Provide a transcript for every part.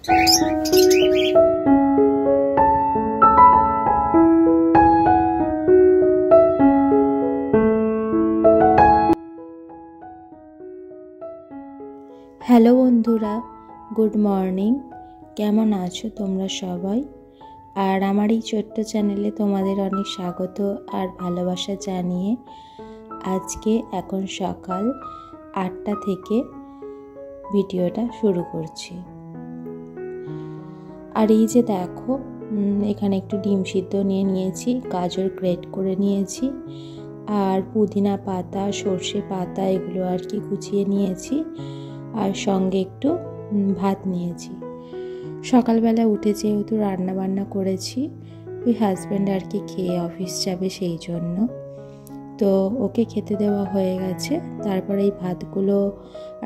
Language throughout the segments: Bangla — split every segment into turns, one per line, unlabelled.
হ্যালো বন্ধুরা, গুড মর্নিং। কেমন আছো তোমরা সবাই? আর আমার এই ছোট্ট চ্যানেলে তোমাদের অনেক স্বাগত আর ভালোবাসা জানিয়ে আজকে এখন সকাল 8টা থেকে ভিডিওটা শুরু করছি। আর এই যে দেখো, এখানে একটু ডিম সিদ্ধ নিয়ে নিয়েছি, গাজর গ্রেট করে নিয়েছি, আর পুদিনা পাতা, সর্ষে পাতা এগুলো আর কি কুচিয়ে নিয়েছি, আর সঙ্গে একটু ভাত নিয়েছি। সকালবেলা উঠে যেহেতু রান্না বান্না করেছি, ওই হাজব্যান্ড আর কি খেয়ে অফিস যাবে, সেই জন্য তো ওকে খেতে দেওয়া হয়ে গেছে। তারপরে এই ভাতগুলো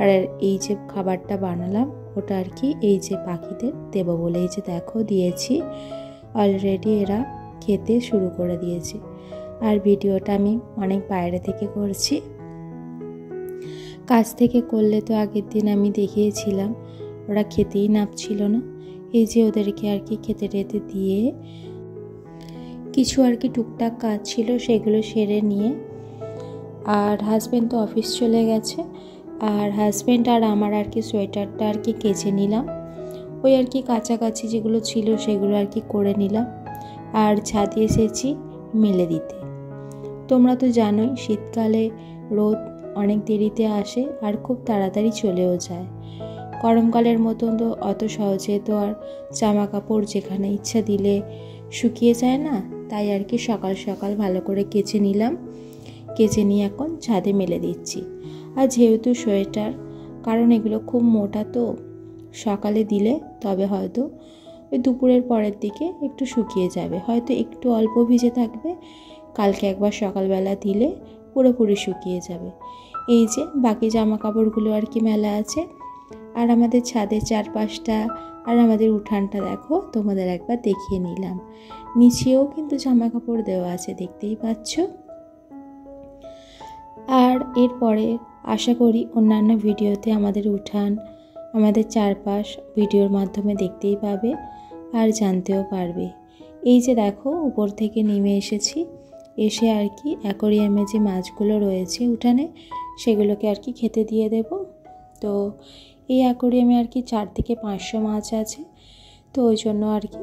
আর এই যে খাবারটা বানালাম ওটা আর কি এই যে পাখিদের দেবো বলে এই যে দেখো দিয়েছি। অলরেডি এরা খেতে শুরু করে দিয়েছে। আর ভিডিওটা আমি অনেক বাইরে থেকে করছি, কাছ থেকে করলে তো আগের দিন আমি দেখিয়েছিলাম ওরা খেতেই নাপছিল না। এই যে ওদেরকে আর কি খেতে টেতে দিয়ে কিছু আর কি টুকটাক কাজ ছিল সেগুলো সেরে নিয়ে, আর হাজব্যান্ড তো অফিস চলে গেছে, আর হাজব্যান্ড আর আমার আর কি সোয়েটারটা আর কি কেচে নিলাম। ওই আর কি কাছাকাছি যেগুলো ছিল সেগুলো আর কি করে নিলাম, আর ছাদে এসেছি মেলে দিতে। তোমরা তো জানোই শীতকালে রোদ অনেক দেরিতে আসে আর খুব তাড়াতাড়ি চলেও যায়। গরমকালের মতন তো অত সহজে তো আর জামা কাপড় যেখানে ইচ্ছা দিলে শুকিয়ে যায় না, তাই আর কি সকাল সকাল ভালো করে কেচে নিলাম। কেচে নিয়ে এখন ছাদে মেলে দিচ্ছি। আর যেহেতু সোয়েটার, কারণ এগুলো খুব মোটা, তো সকালে দিলে তবে হয়তো ওই দুপুরের পরের দিকে একটু শুকিয়ে যাবে, হয়তো একটু অল্প ভিজে থাকবে, কালকে একবার সকালবেলা দিলে পুরোপুরি শুকিয়ে যাবে। এই যে বাকি জামা কাপড়গুলো আর কি মেলা আছে, আর আমাদের ছাদের চারপাশটা আর আমাদের উঠানটা দেখো, তোমাদের একবার দেখিয়ে নিলাম। নিচেও কিন্তু জামা কাপড় দেওয়া আছে, দেখতেই পাচ্ছ। আর এরপরে আশা করি অন্যান্য ভিডিওতে আমাদের উঠান, আমাদের চারপাশ ভিডিওর মাধ্যমে দেখতেই পাবে আর জানতেও পারবে। এই যে দেখো উপর থেকে নেমে এসেছি, এসে আর কি অ্যাকোরিয়ামে যে মাছগুলো রয়েছে উঠানে সেগুলোকে আর কি খেতে দিয়ে দেব। তো এই অ্যাকোরিয়ামে আর কি 4 থেকে 500 মাছ আছে, তো ওই জন্য আর কি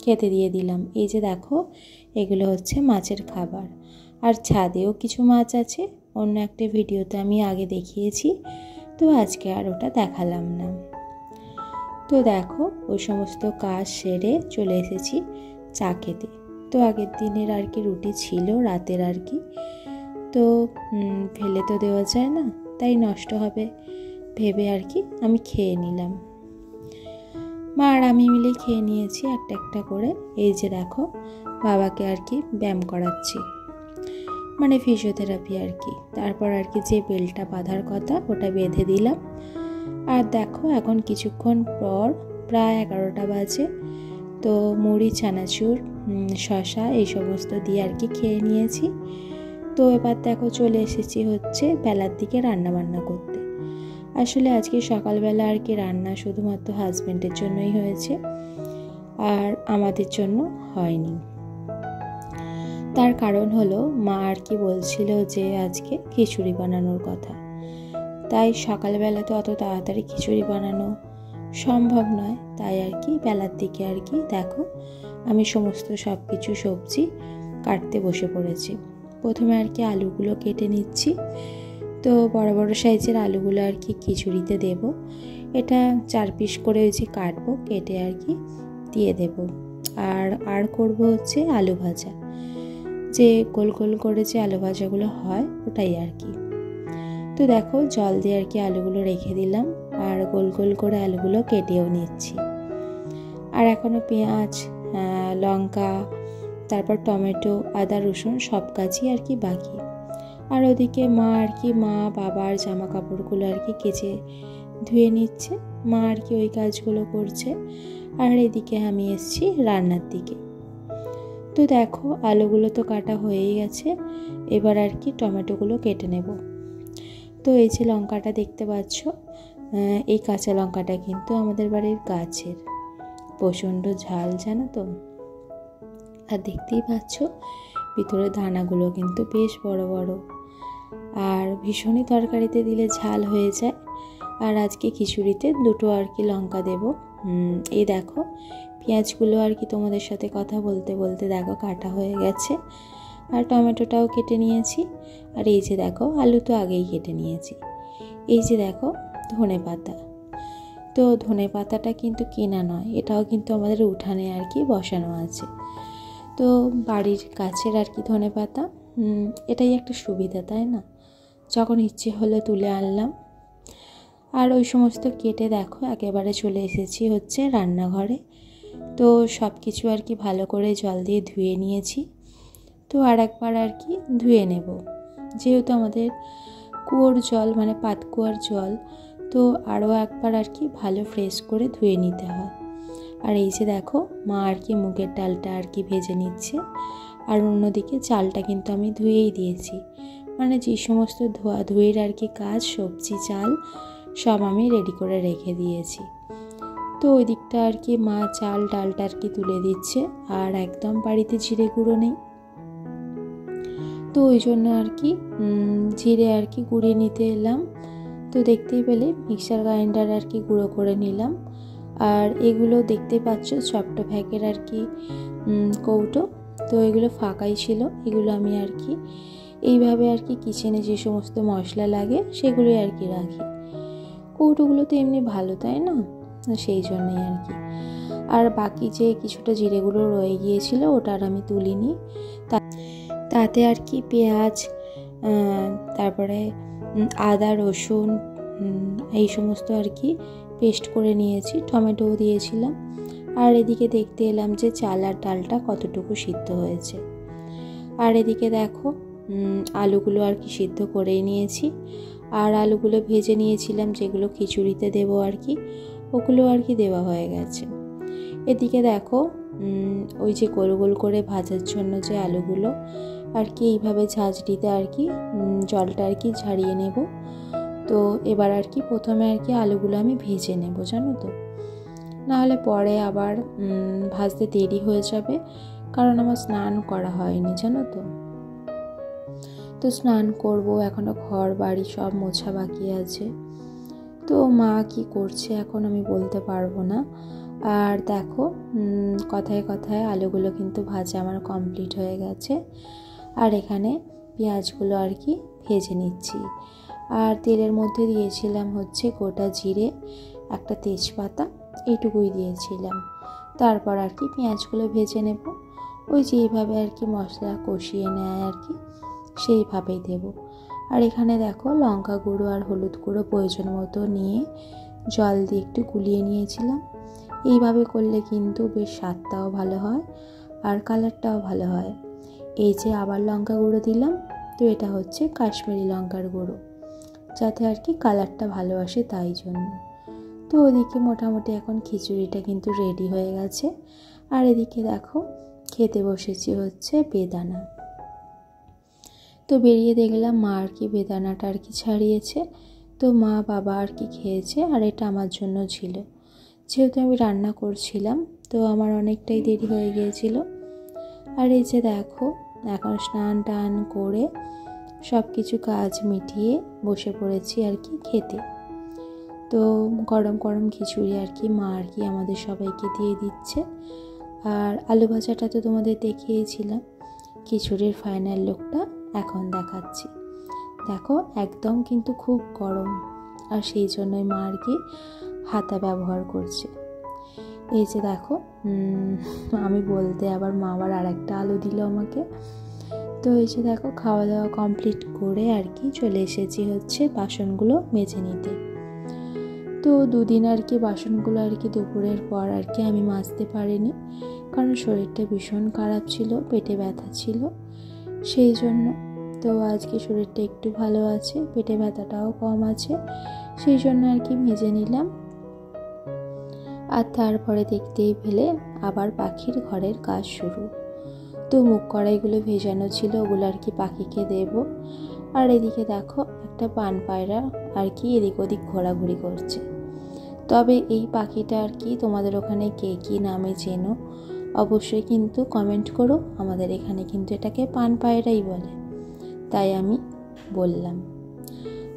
খেতে দিয়ে দিলাম। এই যে দেখো এগুলো হচ্ছে মাছের খাবার। আর ছাদেও কিছু মাছ আছে, অন্য একটা ভিডিওতে আমি আগে দেখিয়েছি, তো আজকে আর ওটা দেখালাম না। তো দেখো ওই সমস্ত কাজ সেরে চলে এসেছি চা খেতে। তো আগের দিনের আর কি রুটি ছিল রাতের আর কি, তো ফেলে তো দেওয়া যায় না, তাই নষ্ট হবে ভেবে আর কি আমি খেয়ে নিলাম। মা আর আমি মিলে খেয়ে নিয়েছি একটা একটা করে। এই যে দেখো বাবাকে আর কি ব্যায়াম করাচ্ছি, মানে ফিজিওথেরাপি আর কি। তারপর আর কি যে বেল্টটা বাঁধার কথা ওটা বেঁধে দিলাম। আর দেখো এখন কিছুক্ষণ পর প্রায় 11টা বাজে, তো মুড়ি, চানাচুর, শশা এই সমস্ত দিয়ে আর কি খেয়ে নিয়েছি। তো এবার দেখো চলে এসেছি হচ্ছে বেলার দিকে রান্না বান্না করতে। আসলে আজকে সকালবেলা আর কি রান্না শুধুমাত্র হাজব্যান্ডের জন্যই হয়েছে, আর আমাদের জন্য হয়নি। তার কারণ হলো মা আর কি বলছিল যে আজকে খিচুড়ি বানানোর কথা, তাই সকালবেলা তো অত তাড়াতাড়ি খিচুড়ি বানানো সম্ভব নয়, তাই আর কি বেলার দিকে আর কি দেখো আমি সমস্ত সব কিছু সবজি কাটতে বসে পড়েছি। প্রথমে আর কি আলুগুলো কেটে নিচ্ছি। তো বড় বড় সাইজের আলুগুলো আর কি খিচুড়িতে দেব। এটা 4 পিস করে ওই যে কাটবো, কেটে আর কি দিয়ে দেব। আর করব হচ্ছে আলু ভাজা, যে গোল গোল করে যে আলু ভাজাগুলো হয় ওটাই আর কি। তো দেখো জল দিয়ে আর কি আলুগুলো রেখে দিলাম, আর গোল গোল করে আলুগুলো কেটেও নিচ্ছি। আর এখনও পেঁয়াজ, লঙ্কা, তারপর টমেটো, আদা, রসুন সব কাজই আর কি বাকি। আর ওদিকে মা আর কি বাবার জামা কাপড়গুলো আর কি কেচে ধুয়ে নিচ্ছে, মা আর কি ওই কাজগুলো করছে। আর এদিকে আমি এসেছি রান্নার দিকে। তো দেখো আলুগুলো তো কাটা হয়েই গেছে, এবার আর কি টমেটোগুলো কেটে নেব। তো এই যে লঙ্কাটা দেখতে পাচ্ছ, এই কাঁচা লঙ্কাটা কিন্তু আমাদের বাড়ির গাছের, প্রচণ্ড ঝাল, জানো তো। আর দেখতেই পাচ্ছ ভিতরে দানাগুলো কিন্তু বেশ বড় বড়, আর ভীষণই তরকারিতে দিলে ঝাল হয়ে যায়। আর আজকে খিচুড়িতে দুটো আর কি লঙ্কা দেব। এই দেখো পেঁয়াজগুলো আর কি তোমাদের সাথে কথা বলতে বলতে দেখো কাটা হয়ে গেছে, আর টমেটোটাও কেটে নিয়েছি। আর এই যে দেখো আলু তো আগেই কেটে নিয়েছি। এই যে দেখো ধনে পাতা, তো ধনে পাতাটা কিন্তু কেনা নয়, এটাও কিন্তু আমাদের উঠানে আর কি বসানো আছে। তো বাড়ির কাছের আর কি ধনে পাতা, এটাই একটা সুবিধা, তাই না? যখন ইচ্ছে হলো তুলে আনলাম। আর ওই সমস্ত কেটে দেখো একেবারে চলে এসেছি হচ্ছে রান্নাঘরে। তো সব কিছু আর কি ভালো করে জল দিয়ে ধুয়ে নিয়েছি। তো আর একবার আর কি ধুয়ে নেব, যেহেতু আমাদের কুয়োর জল মানে পাতকুয়ার জল, তো আরও একবার আর কি ভালো ফ্রেশ করে ধুয়ে নিতে হয়। আর এই যে দেখো মা আর কি মুগের ডালটা আর কি ভেজে নিচ্ছে, আর অন্যদিকে চালটা কিন্তু আমি ধুয়েই দিয়েছি, মানে যে সমস্ত ধোয়ের আর কি কাজ, সবজি চাল সব আমি রেডি করে রেখে দিয়েছি। তো ওই দিকটা আর কি মা চাল ডালটা আর কি তুলে দিচ্ছে, আর একদম বাড়িতে জিরে গুঁড়ো নেই, তো ওই জন্য আর কি জিরে আর কি গুঁড়িয়ে নিতে এলাম। তো দেখতেই পেলে মিক্সার গ্রাইন্ডার আর কি গুঁড়ো করে নিলাম। আর এগুলো দেখতে পাচ্ছ চপটো প্যাকের আর কি কৌটো, তো এগুলো ফাঁকাই ছিল। এগুলো আমি আর কি এইভাবে আর কি কিচেনে যে সমস্ত মশলা লাগে সেগুলোই আর কি রাখি। কৌটোগুলো তো এমনি ভালো, তাই না? সেই জন্যই আর কি। আর বাকি যে কিছুটা জিরেগুলো রয়ে গিয়েছিল ওটা আর আমি তুলিনি, তাতে আর কি পেঁয়াজ, তারপরে আদা রসুন এই সমস্ত আর কি পেস্ট করে নিয়েছি, টমেটোও দিয়েছিলাম। আর এদিকে দেখতে এলাম যে চাল আর ডালটা কতটুকু সিদ্ধ হয়েছে। আর এদিকে দেখো আলুগুলো আর কি সিদ্ধ করেই নিয়েছি, আর আলুগুলো ভেজে নিয়েছিলাম যেগুলো খিচুড়িতে দেবো আর কি, ওগুলো আর কি দেওয়া হয়ে গেছে। এদিকে দেখো ওই যে গোল গোল করে ভাজার জন্য যে আলুগুলো আর কি এইভাবে ঝাঁঝরিতে আর কি জলটা আর কি ঝাড়িয়ে নেব। তো এবার আর কি প্রথমে আর কি আলুগুলো আমি ভেজে নেব, জানো তো, নাহলে পরে আবার ভাজতে দেরি হয়ে যাবে, কারণ আমার স্নান করা হয়নি, জানো তো। তো স্নান করব, এখনও ঘর বাড়ি সব মোছা বাকি আছে। তো মা কি করছে এখন আমি বলতে পারবো না। আর দেখো কথায় কথায় আলুগুলো কিন্তু ভাজা আমার কমপ্লিট হয়ে গেছে। আর এখানে পেঁয়াজগুলো আর কি ভেজে নিচ্ছি। আর তেলের মধ্যে দিয়েছিলাম হচ্ছে গোটা জিরে, একটা তেজপাতা, এইটুকুই দিয়েছিলাম। তারপর আর কি পেঁয়াজগুলো ভেজে নেব, ওই যে এইভাবে আর কি মশলা কষিয়ে নেয় আর কি সেইভাবেই দেব। আর এখানে দেখো লঙ্কা গুঁড়ো আর হলুদ গুঁড়ো প্রয়োজন মতো নিয়ে জল দিয়ে একটু গুলিয়ে নিয়েছিলাম। এইভাবে করলে কিন্তু বেশ স্বাদটাও ভালো হয় আর কালারটাও ভালো হয়। এই যে আবার লঙ্কা গুঁড়ো দিলাম, তো এটা হচ্ছে কাশ্মীরি লঙ্কার গুঁড়ো, যাতে আর কি কালারটা ভালো আসে তাই জন্য। তো ওদিকে মোটামুটি এখন খিচুড়িটা কিন্তু রেডি হয়ে গেছে। আর এদিকে দেখো খেতে বসেছি হচ্ছে বেদানা। তো বেরিয়ে দেখলাম মা আর কি বেদানাটা আর কি ছাড়িয়েছে, তো মা বাবা আর কি খেয়েছে, আর এটা আমার জন্য ছিল, যেহেতু আমি রান্না করছিলাম তো আমার অনেকটাই দেরি হয়ে গিয়েছিল। আর এই যে দেখো এখন স্নান টান করে সব কিছু কাজ মিটিয়ে বসে পড়েছি আর কি খেতে। তো গরম গরম খিচুড়ি আর কি মা আর কি আমাদের সবাইকে দিয়ে দিচ্ছে। আর আলু ভাজাটা তো তোমাদের দেখিয়েছিলাম, খিচুড়ির ফাইনাল লুকটা এখন দেখাচ্ছি। দেখো একদম কিন্তু খুব গরম, আর সেই জন্যই মা আর কি হাতা ব্যবহার করছে। এই যে দেখো আমি বলতে আবার মা আবার আর একটা আলু দিল আমাকে। তো এই যে দেখো খাওয়া দাওয়া কমপ্লিট করে আর কি চলে এসেছি হচ্ছে বাসনগুলো মেজে নিতে। তো দুদিন আর কি বাসনগুলো আর কি দুপুরের পর আর কি আমি মাজতে পারিনি, কারণ শরীরটা ভীষণ খারাপ ছিল, পেটে ব্যথা ছিল সেই জন্য। তো আজকে শরীরটা একটু ভালো আছে, পেটে ব্যথাটাও কম আছে, সেই জন্য আর কি মেজে নিলাম। আর তারপরে দেখতেই পেলে আবার পাখির ঘরের কাজ শুরু। তো মুখ কড়াইগুলো ভেজানো ছিল, ওগুলো আর কি পাখিকে দেব। আর এদিকে দেখো একটা পান পায়রা আর কি এদিক ওদিক ঘোরাঘুরি করছে। তবে এই পাখিটা আর কি তোমাদের ওখানে কে কী নামে চেনো অবশ্যই কিন্তু কমেন্ট করো। আমাদের এখানে কিন্তু এটাকে পান পায়রাই বলে, তাই আমি বললাম।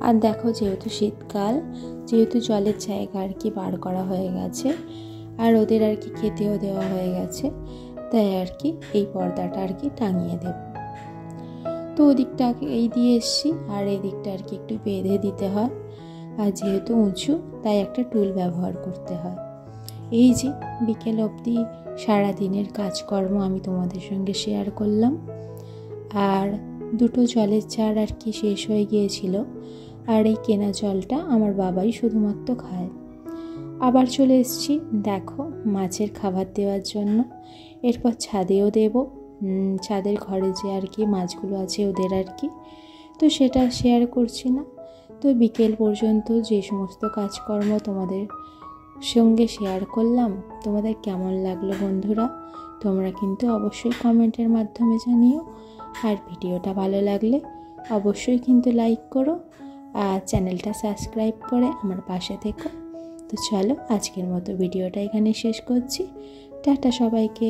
আর দেখো, যেহেতু শীতকাল, যেহেতু জলের জায়গা আর কি বার করা হয়ে গেছে আর ওদের আর কি খেতেও দেওয়া হয়ে গেছে, তাই আর কি এই পর্দাটা আর কি টাঙিয়ে দেব। তো ওদিকটাকে এই দিয়ে এসছি, আর এই দিকটা আর কি একটু বেঁধে দিতে হয়, আর যেহেতু উঁচু তাই একটা টুল ব্যবহার করতে হয়। এই যে বিকেল অবধি সারাদিনের কাজকর্ম আমি তোমাদের সঙ্গে শেয়ার করলাম। আর দুটো জলের জার আর কি শেষ হয়ে গিয়েছিল, আর এই কেনা জলটা আমার বাবাই শুধুমাত্র খায়। আবার চলে এসেছি দেখো মাছের খাবার দেওয়ার জন্য। এরপর ছাদেও দেব, ছাদের ঘরে যে আর কি মাছগুলো আছে ওদের আর কি, তো সেটা শেয়ার করছি না। তো বিকেল পর্যন্ত যে সমস্ত কাজকর্ম তোমাদের সঙ্গে শেয়ার করলাম, তোমাদের কেমন লাগলো বন্ধুরা তোমরা কিন্তু অবশ্যই কমেন্টের মাধ্যমে জানিও। আর ভিডিওটা ভালো লাগলে অবশ্যই কিন্তু লাইক করো, আর চ্যানেলটা সাবস্ক্রাইব করে আমার পাশে থেকো। তো চলো আজকের মতো ভিডিওটা এখানে শেষ করছি। টাটা সবাইকে।